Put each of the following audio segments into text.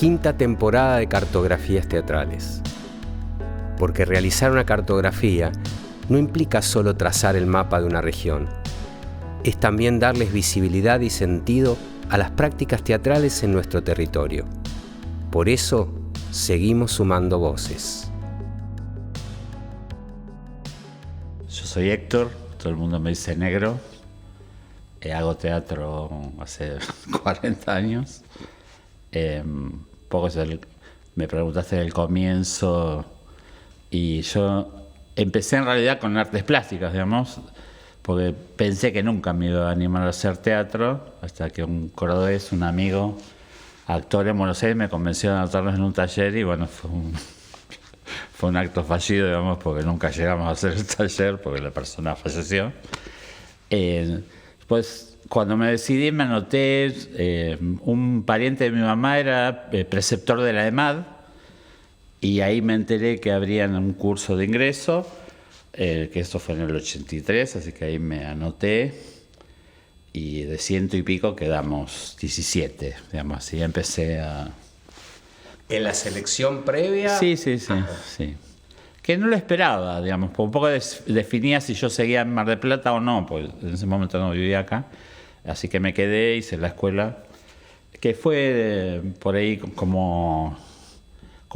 quinta temporada de Cartografías Teatrales. Porque realizar una cartografía no implica solo trazar el mapa de una región, es también darles visibilidad y sentido a las prácticas teatrales en nuestro territorio. Por eso, seguimos sumando voces. Yo soy Héctor, todo el mundo me dice negro. Hago teatro hace 40 años. Me preguntaste del comienzo y yo empecé en realidad con artes plásticas, digamos, porque pensé que nunca me iba a animar a hacer teatro, hasta que un cordobés, un amigo, actor en Buenos Aires, me convenció de anotarnos en un taller y bueno, fue un acto fallido, digamos, porque nunca llegamos a hacer el taller, porque la persona falleció. Pues cuando me decidí me anoté, un pariente de mi mamá era preceptor de la EMAD, y ahí me enteré que abrían un curso de ingreso, que esto fue en el 83, así que ahí me anoté, y de 100 y pico quedamos 17, digamos, así empecé a... ¿En la selección previa? Sí. Que no lo esperaba, digamos, por un poco definía si yo seguía en Mar del Plata o no, pues en ese momento no vivía acá, así que me quedé, hice la escuela, que fue por ahí como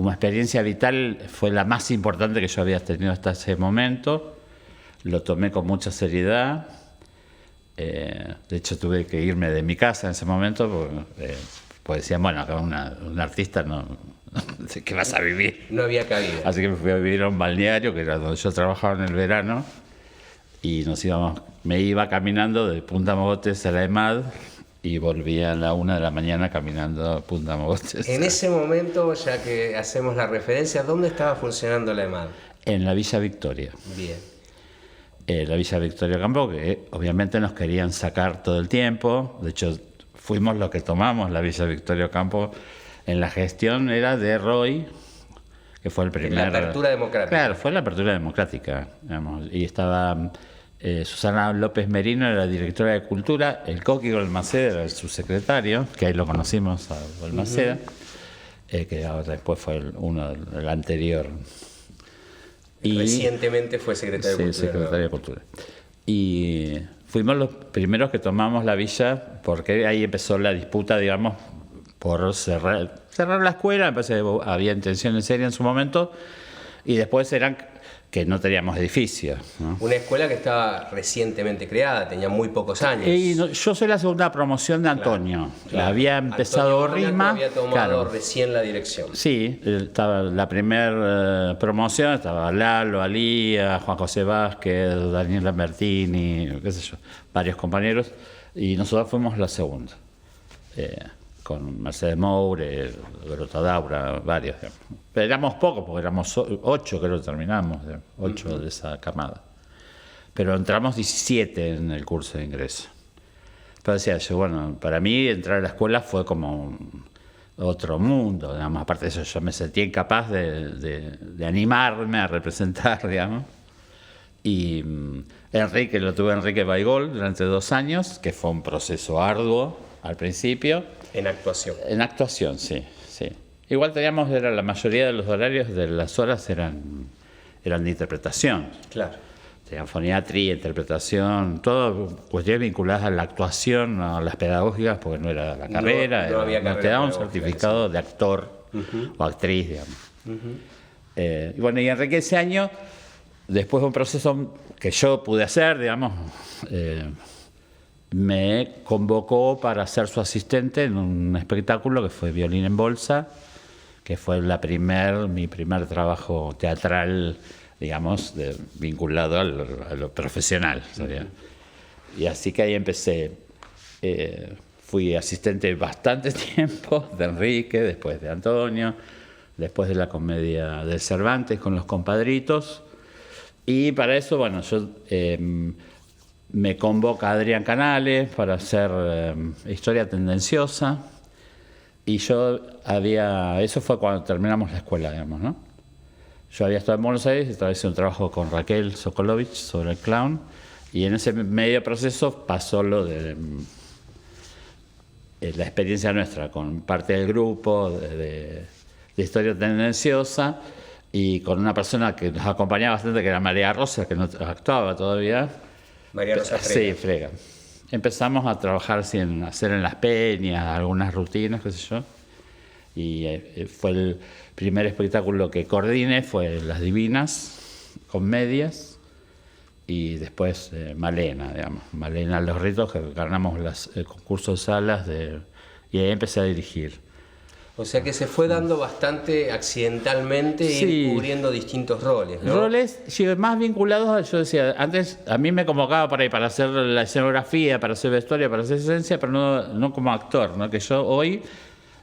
experiencia vital, fue la más importante que yo había tenido hasta ese momento. Lo tomé con mucha seriedad. De hecho, tuve que irme de mi casa en ese momento, porque decían, bueno, acá un artista no ¿qué vas a vivir? No había cabida. Así que me fui a vivir a un balneario, que era donde yo trabajaba en el verano, y me iba caminando de Punta Mogotes a la EMAD, y volvía a la 1 de la mañana caminando a Punta Mogotes. En ese momento, ya que hacemos la referencia, ¿dónde estaba funcionando la EMAD? En la Villa Victoria. Bien. La Villa Victoria Campo, que obviamente nos querían sacar todo el tiempo. De hecho, fuimos los que tomamos la Villa Victoria Campo. En la gestión era de Roy, que fue el primer... La apertura democrática. Claro, fue la apertura democrática, digamos. Y estaba Susana López Merino, era la directora de Cultura, el Coqui Balmaceda era el subsecretario, que ahí lo conocimos a Balmaceda, que ahora después fue el anterior. Y recientemente fue secretario de Cultura. Sí, secretario de Cultura. Y fuimos los primeros que tomamos la villa, porque ahí empezó la disputa, digamos, por cerrar la escuela. Me parece que había intenciones serias en su momento, y después eran que no teníamos edificios, ¿no? Una escuela que estaba recientemente creada, tenía muy pocos años. Yo soy la segunda promoción de Antonio. Claro. Había empezado Rima. Había tomado recién la dirección. Sí, estaba la primera promoción, estaba Lalo, Alía, Juan José Vázquez, Daniel Lambertini, qué sé yo, varios compañeros, y nosotros fuimos la segunda. Con Mercedes Moure, Grotodaura, varios. Digamos. Pero éramos pocos, porque éramos 8, creo que terminamos, 8 de esa camada. Pero entramos 17 en el curso de ingreso. Pero decía yo, bueno, para mí entrar a la escuela fue como otro mundo, digamos. Aparte de eso, yo me sentía incapaz de animarme a representar, digamos. Y Enrique Baigol durante 2 años, que fue un proceso arduo al principio. En actuación. En actuación, sí. Igual teníamos, la mayoría de los horarios de las horas eran de interpretación. Claro. Tenían foniatría, interpretación, todo cuestiones vinculadas a la actuación, a las pedagógicas, porque no era la carrera. No había carrera. Te daban un certificado de actor o actriz, digamos. Y bueno, y Enrique ese año, después de un proceso que yo pude hacer, digamos, me convocó para ser su asistente en un espectáculo que fue Violín en Bolsa, que fue mi primer trabajo teatral, digamos, vinculado a lo profesional. Y así que ahí empecé. Fui asistente bastante tiempo de Enrique, después de Antonio, después de la comedia de Cervantes con Los Compadritos. Y para eso, bueno, yo... me convoca Adrián Canales para hacer Historia Tendenciosa, y eso fue cuando terminamos la escuela, digamos, ¿no? Yo había estado en Buenos Aires y estaba haciendo un trabajo con Raquel Sokolovich sobre el clown, y en ese medio proceso pasó lo de la experiencia nuestra con parte del grupo de historia tendenciosa y con una persona que nos acompañaba bastante, que era María Rosa, que no actuaba todavía. María Rosa Frega. Sí, Frega. Empezamos a trabajar en hacer en las peñas, algunas rutinas, qué sé yo. Y fue el primer espectáculo que coordiné, fue Las Divinas, con medias. Y después Malena, digamos. Malena Los Ritos, que ganamos el concurso de salas y ahí empecé a dirigir. O sea que se fue dando bastante accidentalmente ir cubriendo distintos roles, ¿no? Roles más vinculados, yo decía, antes a mí me convocaba para hacer la escenografía, para hacer vestuario, para hacer esencia, pero no como actor, ¿no? Que yo hoy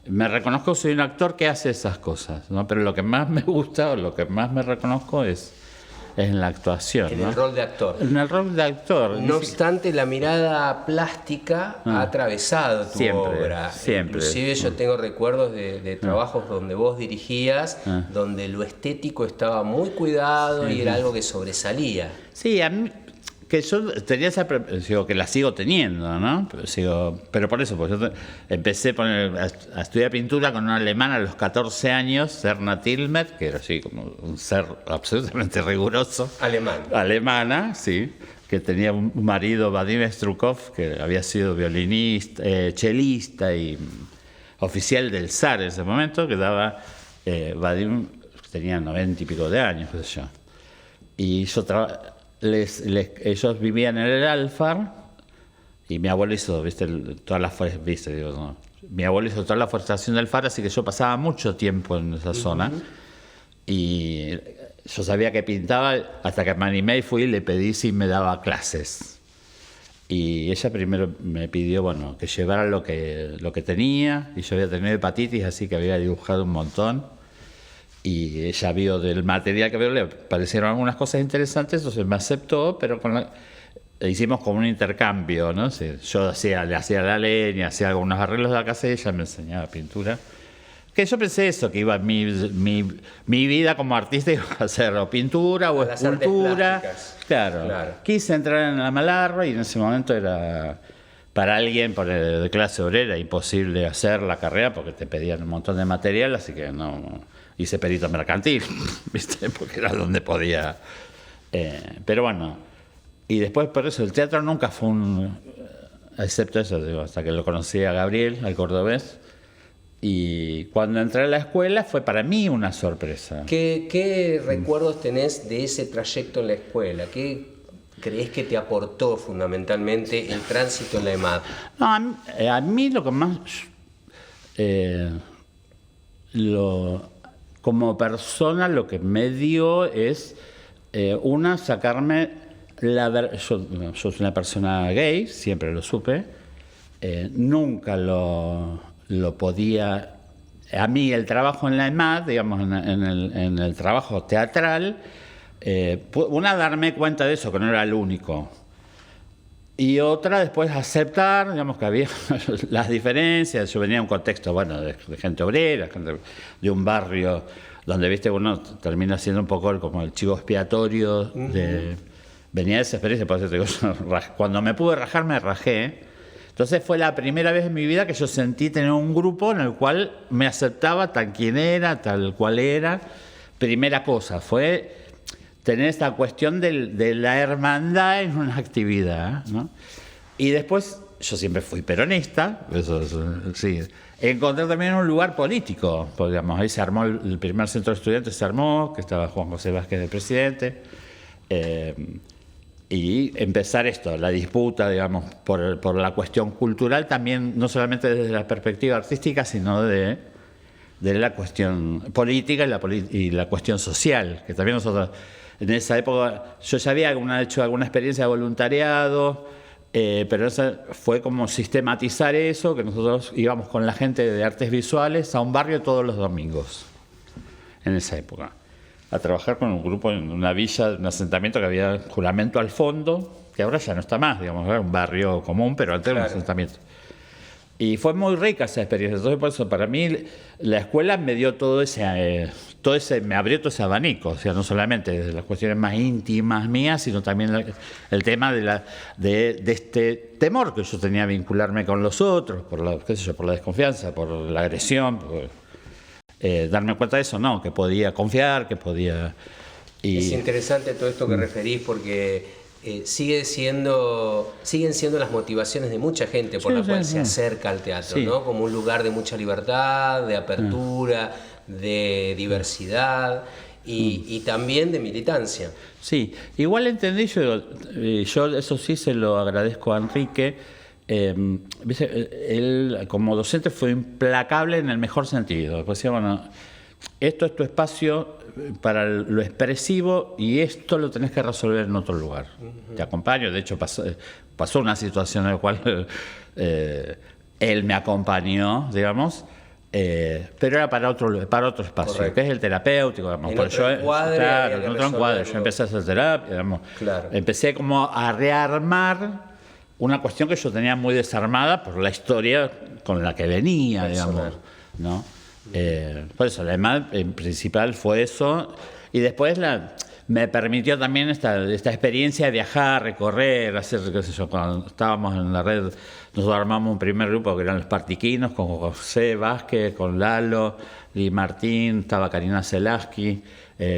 me reconozco, soy un actor que hace esas cosas, ¿no? Pero lo que más me gusta o lo que más me reconozco es en la actuación. En ¿no? el rol de actor. En el rol de actor. No obstante, la mirada plástica ha atravesado tu obra. Siempre. Inclusive yo tengo recuerdos de trabajos donde vos dirigías, donde lo estético estaba muy cuidado y era algo que sobresalía. Sí, a mí, que yo tenía digo, que la sigo teniendo, ¿no? Pero por eso, pues yo empecé a estudiar pintura con una alemana a los 14 años, Serna Tilmet, que era así como un ser absolutamente riguroso. Alemana, sí, que tenía un marido, Vadim Strukov, que había sido violinista, chelista y oficial del zar en ese momento, que daba, Vadim tenía 90 y pico de años, qué sé yo. Y yo ellos vivían en el Alfar y mi abuelo hizo, mi abuelo hizo toda la forestación del Far, así que yo pasaba mucho tiempo en esa zona y yo sabía que pintaba hasta que me animé y fui y le pedí si me daba clases. Y ella primero me pidió, bueno, que llevara lo que tenía, y yo había tenido hepatitis, así que había dibujado un montón. Y ella vio del material que veo, le parecieron algunas cosas interesantes, entonces me aceptó, pero hicimos como un intercambio, ¿no? Yo le hacía la leña, hacía algunos arreglos de la casa y ella me enseñaba pintura. Que yo pensé eso, que iba mi vida como artista iba a ser o pintura o escultura. Claro. Quise entrar en la Malarra y en ese momento era, para alguien de clase obrera, imposible hacer la carrera porque te pedían un montón de material, así que no hice perito mercantil, ¿viste? Porque era donde podía. Pero bueno, y después por eso el teatro nunca fue excepto eso, digo, hasta que lo conocí a Gabriel, al cordobés. Y cuando entré a la escuela fue para mí una sorpresa. ¿Qué recuerdos tenés de ese trayecto en la escuela? ¿Qué crees que te aportó fundamentalmente el tránsito en la EMAD? No, a mí lo que más... como persona lo que me dio es sacarme yo soy una persona gay, siempre lo supe, nunca lo podía. A mí el trabajo en la EMAD, digamos, en el trabajo teatral, darme cuenta de eso, que no era el único. Y otra, después aceptar, digamos, que había las diferencias. Yo venía de un contexto, bueno, de gente obrera, de un barrio donde, viste, uno termina siendo un poco como el chivo expiatorio. Venía de esa experiencia, por eso te digo, cuando me pude rajar, me rajé. Entonces fue la primera vez en mi vida que yo sentí tener un grupo en el cual me aceptaba tal quien era, tal cual era. Primera cosa, fue tener esta cuestión de la hermandad en una actividad, ¿no? Y después, yo siempre fui peronista, sí. Encontré también un lugar político, digamos, ahí se armó el primer centro de estudiantes, que estaba Juan José Vázquez de presidente, y empezar la disputa, digamos, por la cuestión cultural, también no solamente desde la perspectiva artística, sino de la cuestión política y la cuestión social, que también nosotros... En esa época yo ya había hecho alguna experiencia de voluntariado, pero esa fue como sistematizar eso, que nosotros íbamos con la gente de artes visuales a un barrio todos los domingos, en esa época, a trabajar con un grupo en una villa, un asentamiento que había Juramento al fondo, que ahora ya no está más, digamos, era un barrio común, pero antes era un asentamiento. Y fue muy rica esa experiencia. Entonces, por eso, para mí, la escuela me dio me abrió todo ese abanico. O sea, no solamente desde las cuestiones más íntimas mías, sino también el tema de este temor que yo tenía a vincularme con los otros, por la desconfianza, por la agresión, darme cuenta de eso, ¿no? Que podía confiar, que podía... Es interesante todo esto que referís, porque siguen siendo las motivaciones de mucha gente por la cual se acerca al teatro, ¿no? Como un lugar de mucha libertad, de apertura, de diversidad y también de militancia. Sí, igual entendí yo eso sí se lo agradezco a Enrique. Él como docente fue implacable en el mejor sentido. Pues decía, bueno, esto es tu espacio para lo expresivo y esto lo tenés que resolver en otro lugar. Te acompaño, de hecho pasó una situación en la cual él me acompañó, digamos, pero era para otro espacio. Correcto. Que es el terapéutico, digamos. En otro encuadre, yo empecé a hacer terapia, digamos. Claro. Empecé como a rearmar una cuestión que yo tenía muy desarmada por la historia con la que venía, digamos, ¿no? Por eso, además, en principal fue eso. Y después me permitió también esta experiencia de viajar, recorrer, hacer, qué sé yo, cuando estábamos en la red, nosotros armamos un primer grupo que eran los Partiquinos, con José Vázquez, con Lalo, Lee Martín, estaba Karina Zelaski,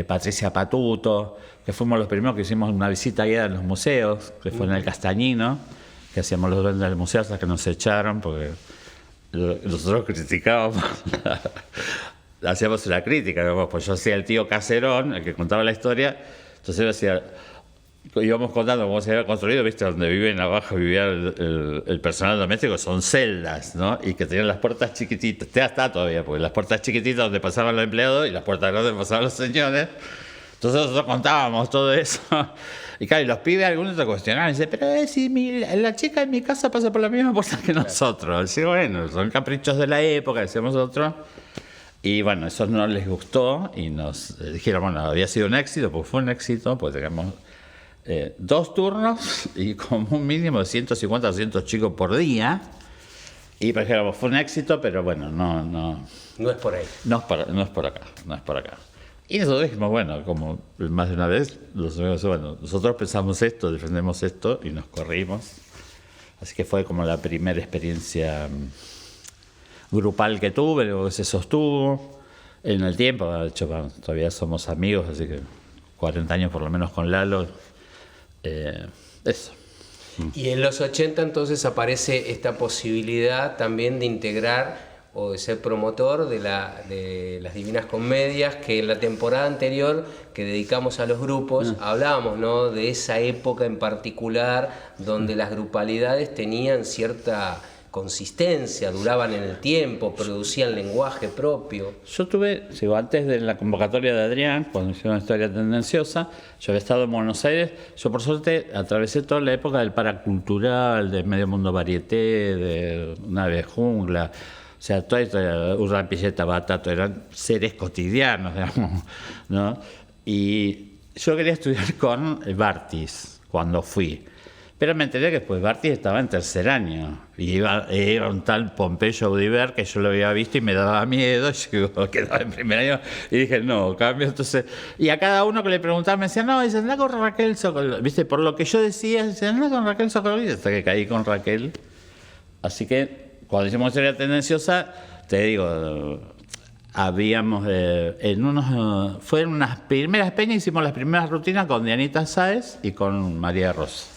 Patricia Patuto, que fuimos los primeros que hicimos una visita guiada en los museos, que fue en el Castañino, que hacíamos los duendes del museo hasta que nos echaron, porque nosotros criticábamos, hacíamos una crítica, pues yo hacía el tío Caserón, el que contaba la historia, entonces íbamos contando cómo se había construido, viste, donde viven abajo, vivía el personal doméstico, son celdas, ¿no? Y que tenían las puertas chiquititas, está todavía, porque las puertas chiquititas donde pasaban los empleados y las puertas grandes donde pasaban los señores. Entonces nosotros contábamos todo eso. Y claro, y los pibes algunos te cuestionaban, y dicen, pero si la chica en mi casa pasa por la misma puerta que nosotros. Y bueno, son caprichos de la época, decíamos nosotros. Y bueno, eso no les gustó y nos dijeron, bueno, había sido un éxito, pues fue un éxito, pues teníamos 2 turnos y como un mínimo de 150 o 200 chicos por día. Y pues dijéramos, fue un éxito, pero bueno, no es por ahí. No es por acá. Y nosotros dijimos, bueno, como más de una vez, nosotros pensamos esto, defendemos esto y nos corrimos. Así que fue como la primera experiencia grupal que tuve, luego que se sostuvo en el tiempo. De hecho, todavía somos amigos, así que 40 años por lo menos con Lalo. Eso. Y en los 80 entonces aparece esta posibilidad también de integrar o de ser promotor de las Divinas Comedias, que en la temporada anterior que dedicamos a los grupos hablábamos, ¿no?, de esa época en particular donde las grupalidades tenían cierta consistencia, duraban en el tiempo, producían lenguaje propio. Yo tuve, antes de la convocatoria de Adrián, cuando hicieron una historia tendenciosa, yo había estado en Buenos Aires, yo por suerte atravesé toda la época del paracultural, de Medio Mundo Varieté, de Una Vez Jungla. O sea, toda esta Urra Pilleta, Batato, eran seres cotidianos, digamos, ¿no? Y yo quería estudiar con Bartis cuando fui. Pero me enteré que después Bartis estaba en tercer año. Y era un tal Pompeyo Audiver que yo lo había visto y me daba miedo. Yo quedaba en primer año y dije, no, cambio. Entonces, y a cada uno que le preguntaba me decía, no, dice, anda con Raquel Sokolov. ¿Viste? Por lo que yo decía, dice, anda con Raquel Sokolov. Hasta que caí con Raquel. Así que cuando hicimos Historia Tendenciosa, te digo, habíamos fueron unas primeras peñas, hicimos las primeras rutinas con Dianita Sáez y con María Rosa.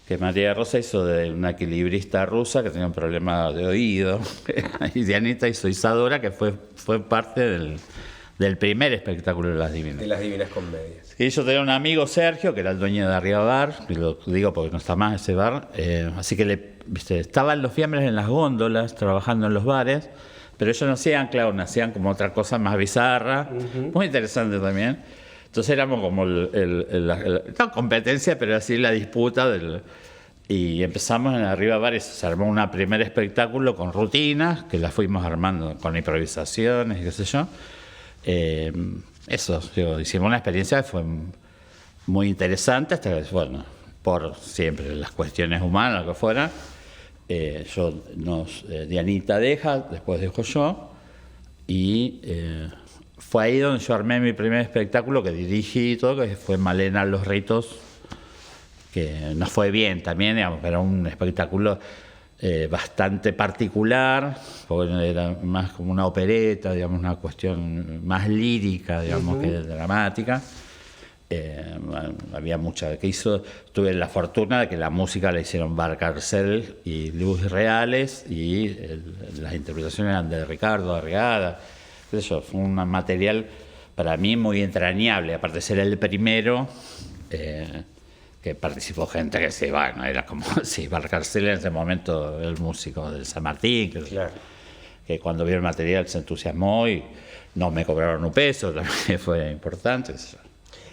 Que María Rosa hizo de una equilibrista rusa que tenía un problema de oído. Y Dianita hizo Isadora, que fue parte del primer espectáculo de las Divinas. De las Divinas Comedias. Y yo tenía un amigo, Sergio, que era el dueño de Arriba Bar, y lo digo porque no está más ese bar, así que estaban los fiambres en las góndolas, trabajando en los bares, pero ellos no hacían clown, hacían como otra cosa más bizarra, muy interesante también. Entonces éramos como no competencia, pero así la disputa y empezamos en Arriba Bar y se armó un primer espectáculo con rutinas, que las fuimos armando con improvisaciones y qué sé yo. Eso, hicimos una experiencia que fue muy interesante, hasta que, bueno, por siempre las cuestiones humanas, lo que fuera, Dianita deja, después dejo yo, y fue ahí donde yo armé mi primer espectáculo que dirigí y todo, que fue Malena Los Ritos, que nos fue bien también, digamos, pero un espectáculo bastante particular, porque era más como una opereta, digamos, una cuestión más lírica, digamos, que dramática. Había mucha que hizo. Tuve la fortuna de que la música la hicieron Bar Carcel y Luz Reales, y las interpretaciones eran de Ricardo Arregada. Eso fue un material para mí muy entrañable, aparte de ser el primero que participó gente que sí, bueno, era como sí, Bar Carcel en ese momento, el músico del San Martín, que cuando vio el material se entusiasmó y no me cobraron un peso, también fue importante.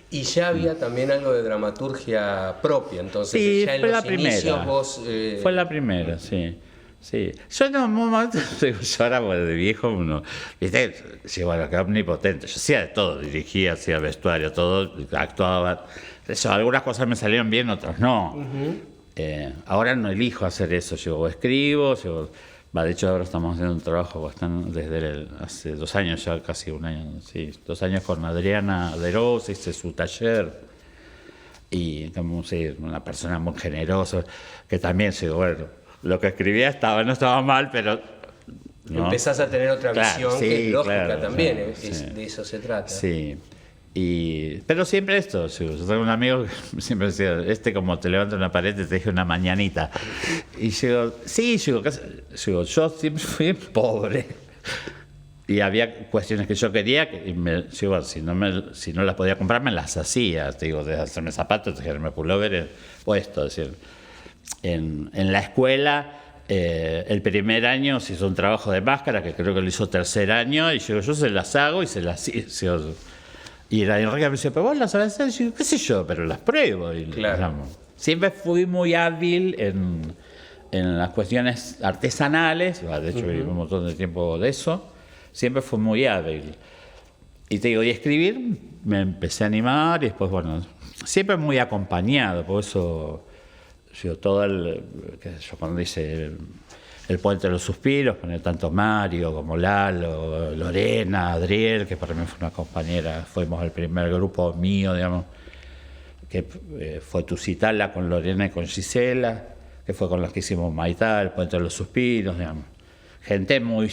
Y ya había también algo de dramaturgia propia, entonces sí, ya en fue los la primera. inicios vos... Fue la primera, sí. Sí. Yo en un momento, yo ahora de viejo, uno, viste, sí, bueno, que omnipotente. Yo hacía de todo, dirigía, hacía vestuario, todo, actuaba. Eso, algunas cosas me salieron bien, otras no. Ahora no elijo hacer eso, yo escribo, de hecho ahora estamos haciendo un trabajo bastante desde hace 2 años, ya casi un año, sí, 2 años con Adriana Deros, hice su taller, y como sí, una persona muy generosa, que también, bueno, lo que escribía no estaba mal, pero... ¿no? Empezás a tener otra visión, sí, que es lógica también, sí. De eso se trata. Sí. Pero siempre esto, yo tengo un amigo que siempre decía, como te levanta una pared te deja una mañanita. Y yo siempre fui pobre. Y había cuestiones que yo quería, si no las podía comprar, me las hacía. Desde hacerme zapatos, tejerme pullover, o esto. Es decir, en la escuela, el primer año se hizo un trabajo de máscara, que creo que lo hizo 3er año, y yo se las hago y se las hizo. Y la Enrique me decía, pero vos las sabés hacer, y yo, qué sé yo, pero las pruebo. Y siempre fui muy hábil en las cuestiones artesanales, de hecho viví un montón de tiempo de eso, siempre fui muy hábil. Y te digo, y escribir me empecé a animar, y después, bueno, siempre muy acompañado, por eso yo cuando dice El Puente de los Suspiros, poner tanto Mario como Lalo, Lorena, Adriel, que para mí fue una compañera, fuimos el primer grupo mío, digamos, que fue Tusitala con Lorena y con Gisela, que fue con los que hicimos Maitá, El Puente de los Suspiros, digamos. Gente muy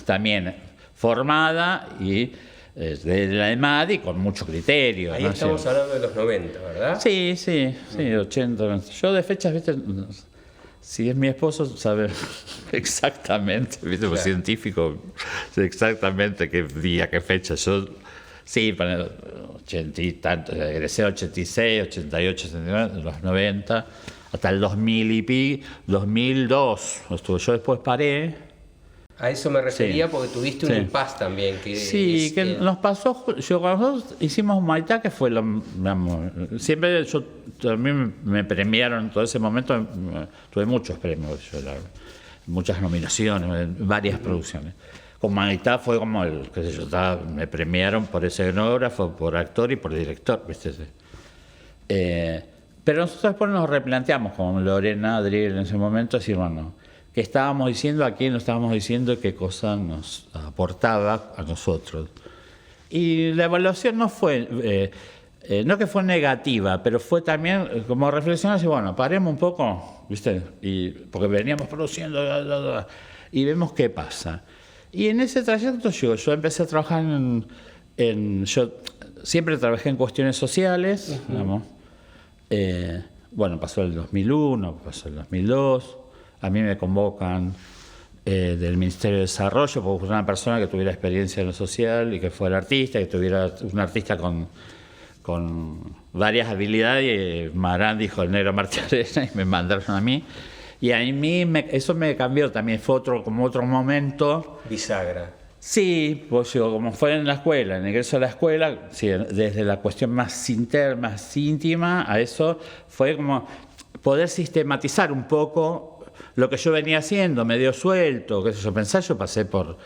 también formada y de la EMAD y con mucho criterio. Ahí estamos hablando de los 90, ¿verdad? Sí, 80, 90. Yo de fechas, ¿viste? Si es mi esposo, sabe exactamente, ¿viste? Claro. Científico, sé exactamente qué día, qué fecha. Yo, sí, para 80 y tanto, egresé 86, 88, 89, los 90, hasta el 2000 y pico, 2002 estuve. Yo después paré. A eso me refería, porque tuviste un impasse también. Nos pasó, cuando nosotros hicimos Maitá, que fue siempre también me premiaron en todo ese momento, tuve muchos premios, muchas nominaciones, varias producciones. Con Maitá fue como me premiaron por escenógrafo, por actor y por director, ¿viste? Pero nosotros después nos replanteamos con Lorena, Adriel en ese momento, decir, bueno, ¿qué estábamos diciendo? ¿A quién nos estábamos diciendo? ¿Qué cosa nos aportaba a nosotros? Y la evaluación no fue, no que fue negativa, pero fue también como reflexionar, bueno, paremos un poco, ¿viste? Porque veníamos produciendo, y vemos qué pasa. Y en ese trayecto yo empecé a trabajar yo siempre trabajé en cuestiones sociales, digamos. Bueno, pasó el 2001, pasó el 2002. A mí me convocan del Ministerio de Desarrollo porque fue una persona que tuviera experiencia en lo social y que fuera artista, que tuviera un artista con varias habilidades. Y Marán dijo el negro Martiarena y me mandaron a mí. Y a mí eso me cambió también, fue como otro momento. Bisagra. Sí, pues como fue en la escuela, en el ingreso a la escuela, sí, desde la cuestión más interna, más íntima, a eso fue como poder sistematizar un poco lo que yo venía haciendo, medio suelto, qué sé yo, pensar, yo pasé por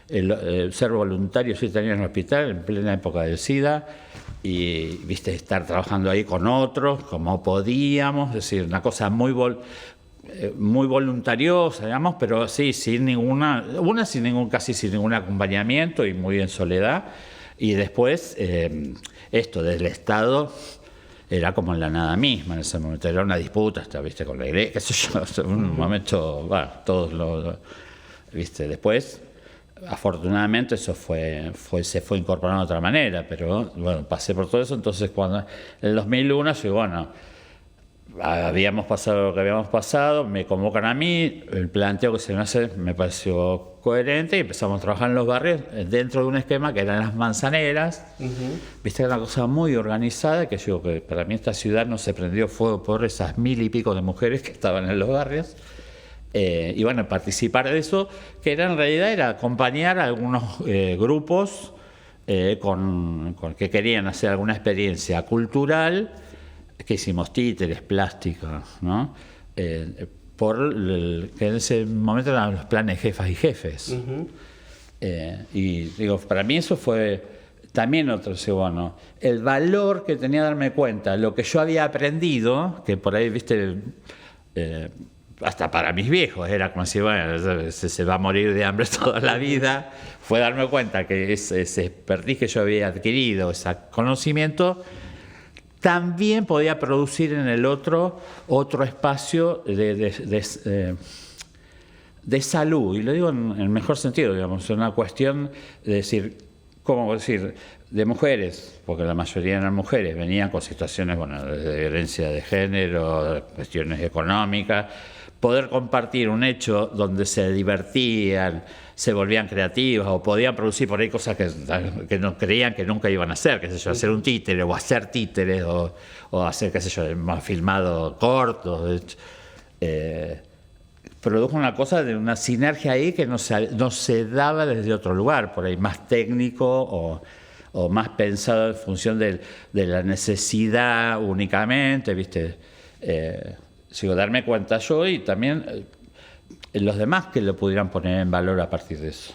ser voluntario 7 años en el hospital en plena época del SIDA y, viste, estar trabajando ahí con otros, como podíamos, es decir, una cosa muy muy voluntariosa, digamos, pero sí, casi sin ningún acompañamiento y muy en soledad. Y después, esto del Estado era como en la nada misma en ese momento, era una disputa, ¿viste? Con la iglesia, qué sé yo, en un momento, bueno, todos ¿viste? Después, afortunadamente, eso se fue incorporando de otra manera, pero bueno, pasé por todo eso. Entonces, cuando en el 2001, yo digo, bueno, habíamos pasado lo que habíamos pasado, me convocan a mí, el planteo que se me hace me pareció coherente y empezamos a trabajar en los barrios dentro de un esquema que eran las manzaneras. Viste, era una cosa muy organizada, que yo que para mí esta ciudad no se prendió fuego por esas 1000 y pico de mujeres que estaban en los barrios. Y bueno, participar de eso, que en realidad era acompañar a algunos grupos con que querían hacer alguna experiencia cultural, que hicimos títeres, plástica, ¿no? Que en ese momento eran los planes jefas y jefes. Y digo, para mí eso fue también otro segundo. El valor que tenía darme cuenta, lo que yo había aprendido, que por ahí, viste, hasta para mis viejos era como si, bueno, se va a morir de hambre toda la vida, fue darme cuenta que ese expertise que yo había adquirido, ese conocimiento, también podía producir en el otro espacio de salud, y lo digo en el mejor sentido, digamos, una cuestión de decir, ¿cómo decir? De mujeres, porque la mayoría eran mujeres, venían con situaciones, bueno, de violencia de género, de cuestiones económicas, poder compartir un hecho donde se divertían, se volvían creativas o podían producir por ahí cosas que no creían que nunca iban a hacer, qué sé yo, hacer un títere o hacer títeres o hacer, qué sé yo, más filmado cortos. Produjo una cosa de una sinergia ahí que no se daba desde otro lugar, por ahí más técnico o más pensado en función de la necesidad únicamente, ¿viste? Sigo darme cuenta yo y también los demás que lo pudieran poner en valor a partir de eso.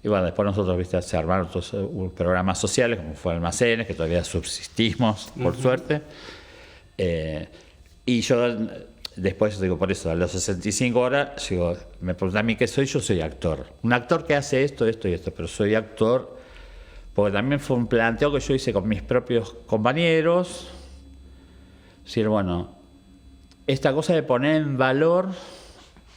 Y bueno, después nosotros, viste, se armaron otros programas sociales, como fue Almacenes, que todavía subsistimos, por suerte. Y yo después, digo, por eso, a los 65 horas, digo, me preguntan a mí qué soy, yo soy actor. Un actor que hace esto, esto y esto, pero soy actor, porque también fue un planteo que yo hice con mis propios compañeros. Es decir, bueno, esta cosa de poner en valor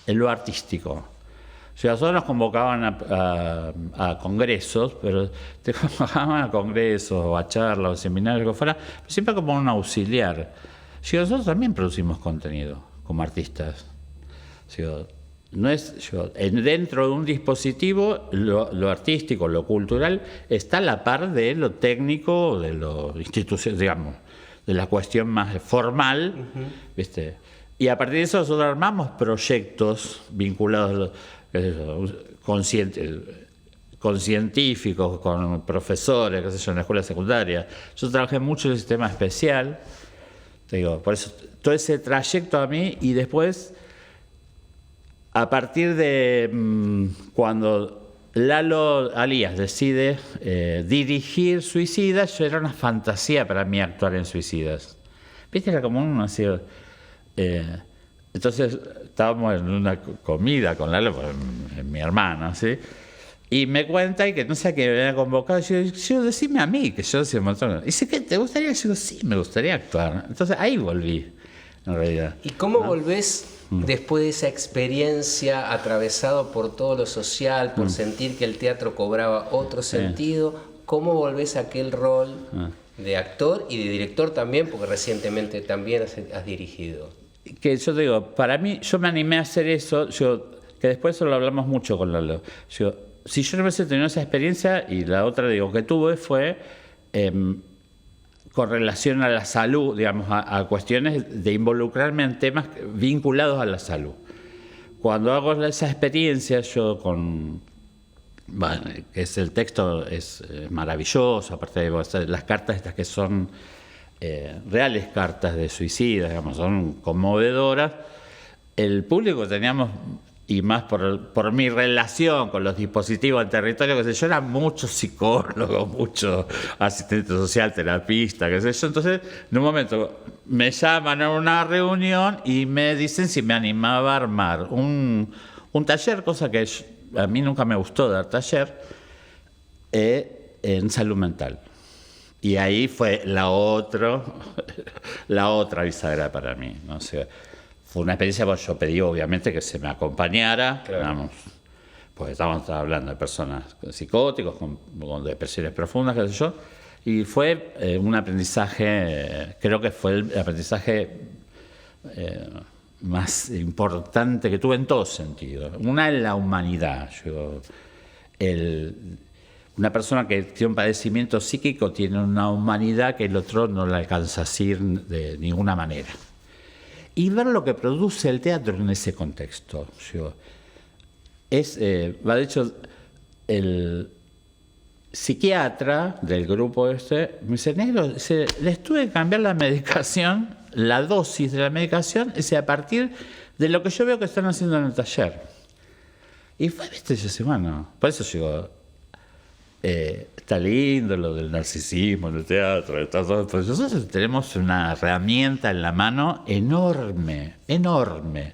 en lo artístico. O sea, nosotros nos convocaban a congresos, pero te convocaban a congresos o a charlas o seminarios, lo que fuera, pero siempre como un auxiliar. O sea, nosotros también producimos contenido como artistas. O sea, no es, dentro de un dispositivo, lo artístico, lo cultural, está a la par de lo técnico, de lo institucional, digamos, de la cuestión más formal, ¿viste? Y a partir de eso nosotros armamos proyectos vinculados con científicos, con profesores, qué sé yo, en la escuela secundaria. Yo trabajé mucho en el sistema especial, te digo, por eso todo ese trayecto a mí, y después, a partir de cuando Lalo Alías decide dirigir Suicidas, yo era una fantasía para mí actuar en Suicidas. ¿Viste? Era como un así. Entonces estábamos en una comida con Lalo, mi hermana, ¿sí? Y me cuenta y que no sé a qué me había convocado. Yo decime a mí, que yo decía un montón. Y dice, ¿qué te gustaría? Yo digo, sí, me gustaría actuar. Entonces ahí volví, en realidad. ¿Y cómo volvés después de esa experiencia, atravesado por todo lo social, por sentir que el teatro cobraba otro sentido? ¿Cómo volvés a aquel rol de actor y de director también? Porque recientemente también has dirigido. Que yo digo, para mí, yo me animé a hacer eso, que después eso lo hablamos mucho con Lalo. Si yo no hubiese tenido esa experiencia, y la otra, digo, que tuve fue con relación a la salud, digamos, a cuestiones de involucrarme en temas vinculados a la salud. Cuando hago esa experiencia, yo bueno, el texto es maravilloso, aparte de las cartas estas que son reales cartas de suicidas, digamos, son conmovedoras. El público que teníamos y más por mi relación con los dispositivos del territorio, que sé yo, era mucho psicólogo, mucho asistente social, terapista, qué sé yo. Entonces, en un momento me llaman a una reunión y me dicen si me animaba a armar un taller, cosa que a mí nunca me gustó dar taller, en salud mental. Y ahí fue la otra bisagra para mí, ¿no? O sea, fue una experiencia, pues yo pedí obviamente que se me acompañara, claro. Digamos, pues estamos hablando de personas psicóticos, con depresiones profundas, qué sé yo, y fue un aprendizaje, creo que fue el aprendizaje más importante que tuve en todos sentidos. Una es la humanidad. Una persona que tiene un padecimiento psíquico tiene una humanidad que el otro no la alcanza a decir de ninguna manera. Y ver lo que produce el teatro en ese contexto. De hecho, el psiquiatra del grupo me dice, negro, les tuve que cambiar la medicación, la dosis de la medicación, a partir de lo que yo veo que están haciendo en el taller. Y fue, viste, yo decía, bueno, por eso digo, está lindo lo del narcisismo en el teatro, todo, pues nosotros tenemos una herramienta en la mano enorme, enorme.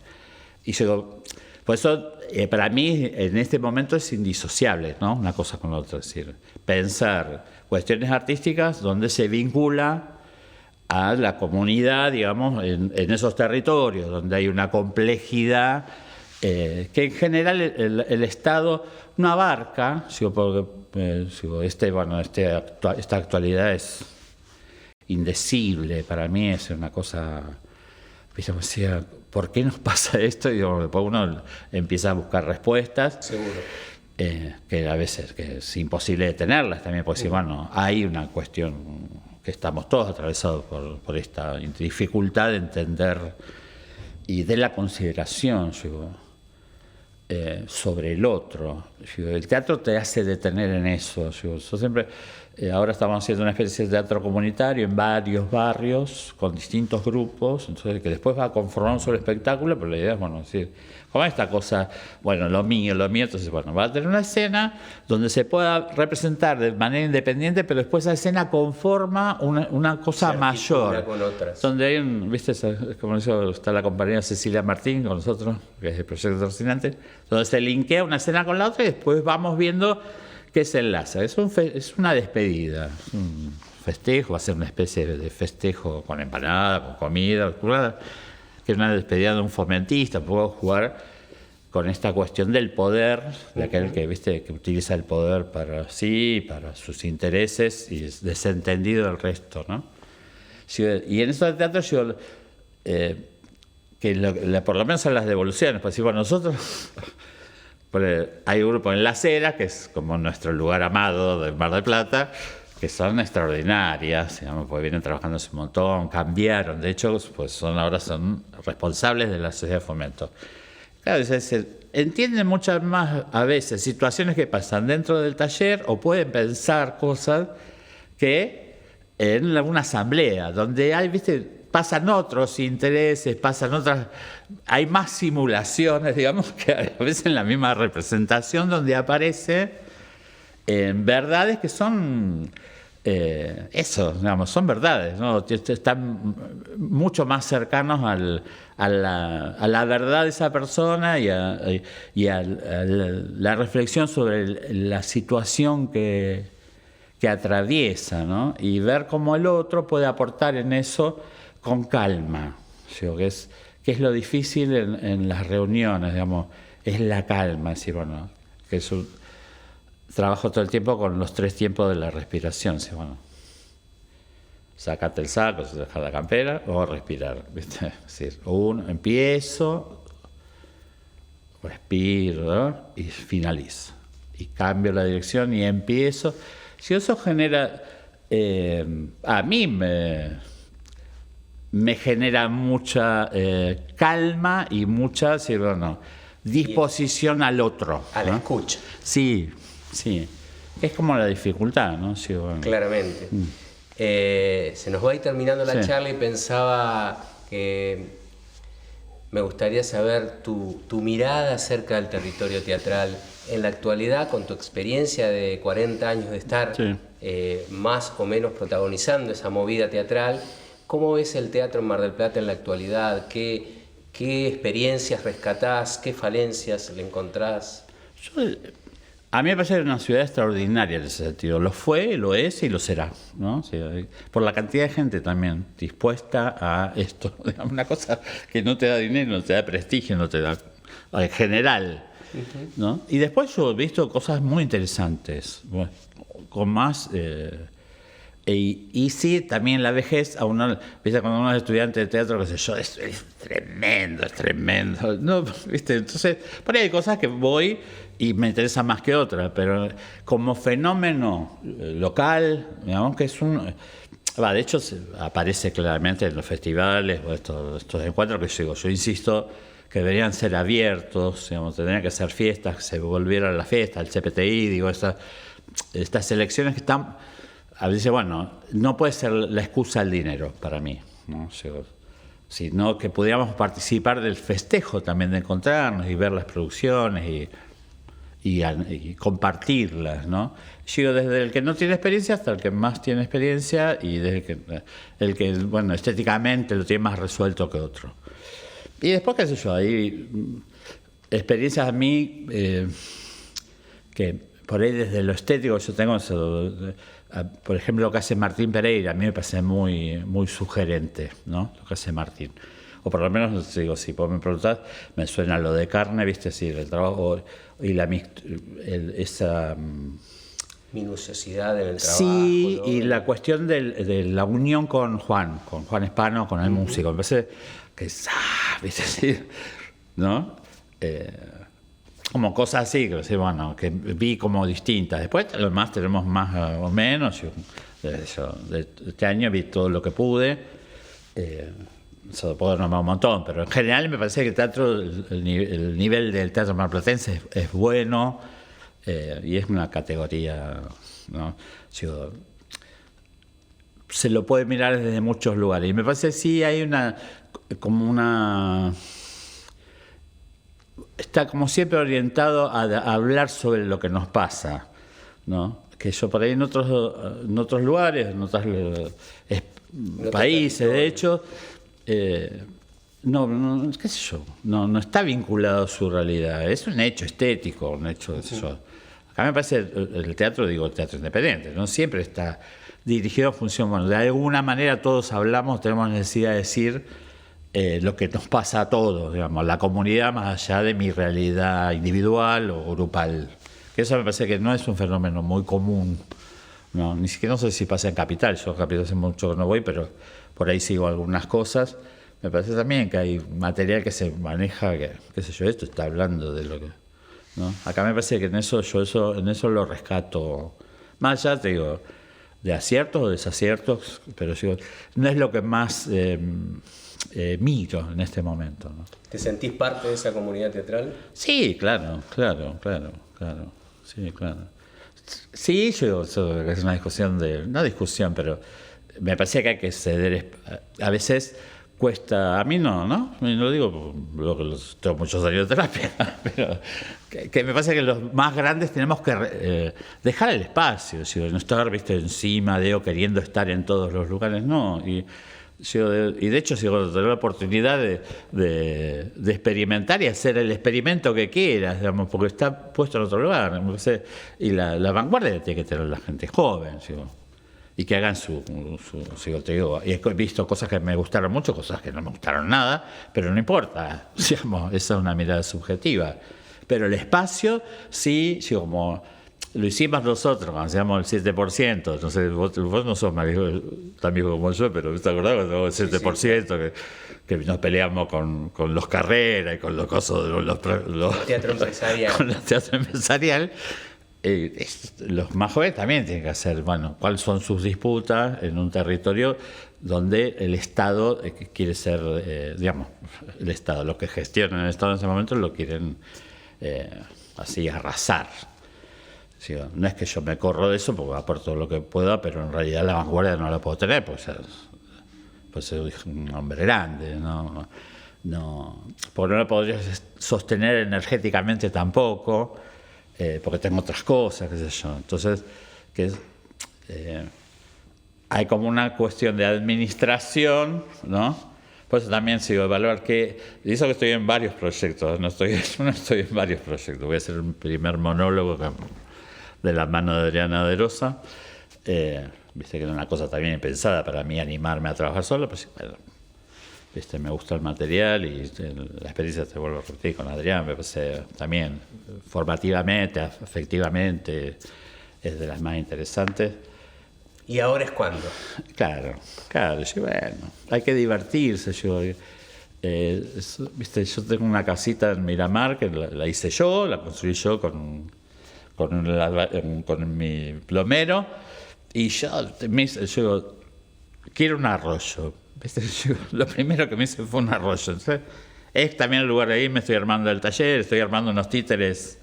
Y yo digo, por eso para mí en este momento es indisociable, ¿no? Una cosa con la otra, es decir, pensar cuestiones artísticas donde se vincula a la comunidad, digamos, en esos territorios donde hay una complejidad que en general el Estado no abarca, porque esta actualidad es indecible, para mí es una cosa, decía, ¿por qué nos pasa esto? Y después uno empieza a buscar respuestas. Seguro. Que a veces que es imposible de tenerlas también, porque si, bueno, hay una cuestión que estamos todos atravesados por esta dificultad de entender y de la consideración, sobre el otro. El teatro te hace detener en eso. Yo siempre, ahora estamos haciendo una especie de teatro comunitario en varios barrios con distintos grupos, entonces que después va a conformar un solo espectáculo, pero la idea es, bueno, decir, como esta cosa, bueno, lo mío, entonces, bueno, va a tener una escena donde se pueda representar de manera independiente, pero después esa escena conforma una cosa mayor. Con otras. Donde hay ¿viste? Como eso, está la compañera Cecilia Martín con nosotros, que es el proyecto Rocinante, donde se linkea una escena con la otra y después vamos viendo qué se enlaza. Es una despedida, un festejo, va a ser una especie de festejo con empanada, con comida, que es una despedida de un fomentista. Puedo jugar con esta cuestión del poder, de aquel que, ¿viste? Que utiliza el poder para sí, para sus intereses y es desentendido del resto, ¿no? Y en eso del teatro yo, por lo menos en las devoluciones, pues bueno, nosotros hay un grupo en La Acera, que es como nuestro lugar amado del Mar del Plata, que son extraordinarias, digamos, porque vienen trabajando hace un montón, cambiaron, de hecho, pues ahora son responsables de la sociedad de fomento. Claro, entienden muchas más a veces situaciones que pasan dentro del taller o pueden pensar cosas que en una asamblea, donde hay, ¿viste? Pasan otros intereses, hay más simulaciones, digamos, que a veces en la misma representación donde aparece verdades que son digamos, son verdades, ¿no? Están mucho más cercanos a la verdad de esa persona y a la reflexión sobre la situación que atraviesa, ¿no? Y ver cómo el otro puede aportar en eso con calma, que es lo difícil en las reuniones, digamos, es la calma, es decir, bueno, que es un trabajo todo el tiempo con los 3 tiempos de la respiración, es decir, bueno, sácate el saco, dejar la campera o respirar, ¿viste? Es decir, empiezo, respiro, ¿no? Y finalizo, y cambio la dirección y empiezo. Si eso genera, a mí me genera mucha calma y mucha, disposición al otro. A la escucha. Sí. Es como la dificultad, ¿no? Sí, bueno. Claramente. Se nos va a ir terminando la charla y pensaba que Me gustaría saber tu mirada acerca del territorio teatral en la actualidad, con tu experiencia de 40 años de estar más o menos protagonizando esa movida teatral. ¿Cómo ves el teatro en Mar del Plata en la actualidad? ¿Qué experiencias rescatás? ¿Qué falencias le encontrás? A mí me parece que es una ciudad extraordinaria en ese sentido. Lo fue, lo es y lo será, ¿no? Sí, por la cantidad de gente también dispuesta a esto. Una cosa que no te da dinero, no te da prestigio, no te da... En general, ¿no? Y después yo he visto cosas muy interesantes, bueno, con más... y sí, también la vejez, a uno, ¿viste? Cuando uno es estudiante de teatro, qué sé yo, es tremendo, ¿no? ¿Viste? Entonces, por ahí hay cosas que voy y me interesan más que otras, pero como fenómeno local, digamos que es un... de hecho, aparece claramente en los festivales o estos encuentros que yo insisto que deberían ser abiertos, digamos, tendrían que ser fiestas, que se volviera a la fiesta, el CPTI, digo, estas elecciones que están... A veces, bueno, no puede ser la excusa el dinero para mí, ¿no? Sino que pudiéramos participar del festejo también, de encontrarnos y ver las producciones y compartirlas, ¿no? Yo desde el que no tiene experiencia hasta el que más tiene experiencia y desde el que bueno, estéticamente lo tiene más resuelto que otro. Y después, qué sé yo, hay experiencias a mí que por ahí desde lo estético yo tengo eso, por ejemplo, lo que hace Martín Pereira, a mí me parece muy sugerente, ¿no? Lo que hace Martín. O por lo menos, digo, si vos me preguntás, me suena lo de Carne, ¿viste? Sí, el trabajo y esa... minuciosidad en el trabajo. Sí, ¿no? Y la cuestión de la unión con Juan Espano, con el músico. Me parece que es... ¿viste? Sí, ¿no? Como cosas así, bueno, que vi como distintas. Después lo demás tenemos más o menos. Este año vi todo lo que pude. Eso puedo nombrar un montón, pero en general me parece que el teatro, el nivel del teatro marplatense es bueno y es una categoría, ¿no? Se lo puede mirar desde muchos lugares. Y me parece que sí hay está como siempre orientado a hablar sobre lo que nos pasa, ¿no? Que yo por ahí en otros lugares, en otros países, de hecho, no, qué sé yo, no está vinculado a su realidad. Es un hecho estético, un hecho, qué sé yo. Acá me parece el teatro, digo, el teatro independiente, no siempre está dirigido en función, bueno, de alguna manera todos hablamos, tenemos necesidad de decir lo que nos pasa a todos, digamos, la comunidad más allá de mi realidad individual o grupal. Que eso me parece que no es un fenómeno muy común, ¿no? Ni siquiera no sé si pasa en Capital. Yo a Capital hace mucho que no voy, pero por ahí sigo algunas cosas. Me parece también que hay material que se maneja, que, qué sé yo, esto está hablando de lo que... ¿no? Acá me parece que en eso lo rescato, más allá, te digo, de aciertos o desaciertos, pero digo, no es lo que más... miro en este momento, ¿no? ¿Te sentís parte de esa comunidad teatral? Sí, claro. Sí, claro. Sí, eso es una discusión no discusión, pero me parece que hay que ceder. A veces cuesta, a mí no lo digo porque tengo muchos años de terapia, pero que me parece que los más grandes tenemos que dejar el espacio, no estar, viste, encima o queriendo estar en todos los lugares, no. Y de hecho, si tener la oportunidad de experimentar y hacer el experimento que quieras, digamos, porque está puesto en otro lugar. Y la vanguardia tiene que tener la gente joven, y que hagan te digo, y he visto cosas que me gustaron mucho, cosas que no me gustaron nada, pero no importa, digamos, esa es una mirada subjetiva. Pero el espacio, sí, como... Lo hicimos nosotros, cuando hacíamos el 7%. Entonces, vos no sos tan viejo como yo, pero ¿te acordás cuando el 7%? Que nos peleamos con los Carreras y con los cosos de los teatro empresarial. Con el teatro empresarial. Los más jóvenes también tienen que hacer, bueno, cuáles son sus disputas en un territorio donde el Estado quiere ser, digamos, el Estado, los que gestionan el Estado en ese momento lo quieren así arrasar. Sí, no es que yo me corro de eso porque aporto lo que pueda, pero en realidad la vanguardia no la puedo tener, pues soy un hombre grande, ¿no? porque no lo podría sostener energéticamente tampoco, porque tengo otras cosas, qué sé yo. Entonces, hay como una cuestión de administración, ¿no? Por eso también sigo evaluar y eso que estoy en varios proyectos, no estoy en varios proyectos. Voy a hacer un primer monólogo de la mano de Adriana de Rosa. Viste que era una cosa también pensada para mí animarme a trabajar solo, pues bueno, viste, me gusta el material y la experiencia, te vuelvo a repetir, con Adrián, me parece también formativamente, afectivamente, es de las más interesantes. ¿Y ahora es cuándo? Claro, yo, bueno, hay que divertirse. Viste, yo tengo una casita en Miramar que la hice yo, la construí yo con mi plomero, y yo quiero un arroyo. ¿Viste? Lo primero que me hice fue un arroyo. Entonces, es también el lugar de ahí, me estoy armando el taller, estoy armando unos títeres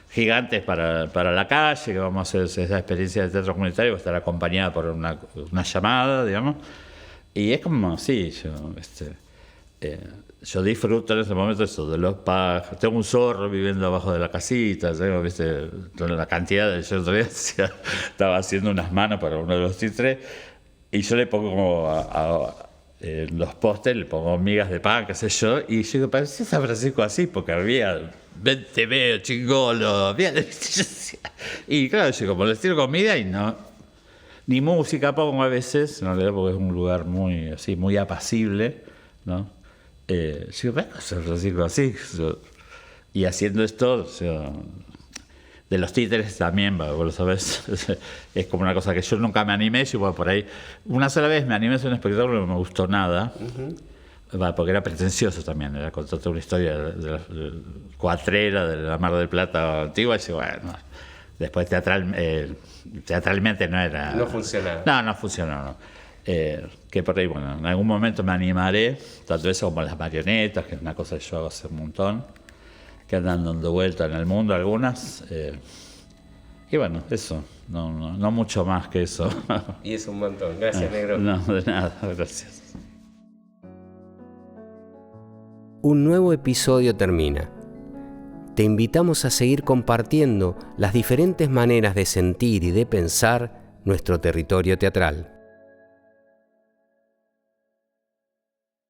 gigantes para la calle, que vamos a hacer esa experiencia de teatro comunitario, va a estar acompañada por una llamada, digamos. Y es como, sí, yo disfruto en ese momento eso, de los pájaros. Tengo un zorro viviendo abajo de la casita, tengo, ¿viste? La cantidad de... Yo todavía estaba haciendo unas manos para uno de los títeres, y yo le pongo como en los postes, le pongo migas de pan, qué sé yo, y yo digo, parecía San Francisco así, porque había... Te veo, chingolo. Y claro, yo como les tiro comida y no, ni música pongo a veces, en realidad, porque es un lugar muy apacible, ¿no? Yo vengo a San Francisco así. Y haciendo esto, de los títeres también, vos lo sabés, es como una cosa que yo nunca me animé. Yo por ahí, una sola vez me animé a hacer un espectáculo que no me gustó nada. Porque era pretencioso también, era contarte una historia de la cuatrera de la Mar del Plata antigua, y bueno, después teatralmente no era... No funcionaba. No funcionó, no. Que por ahí, bueno, en algún momento me animaré, tanto eso como las marionetas, que es una cosa que yo hago hace un montón, que andan dando vuelta en el mundo algunas, y bueno, eso, no mucho más que eso. Y es un montón, gracias, negro. No, de nada, gracias. Un nuevo episodio termina. Te invitamos a seguir compartiendo las diferentes maneras de sentir y de pensar nuestro territorio teatral.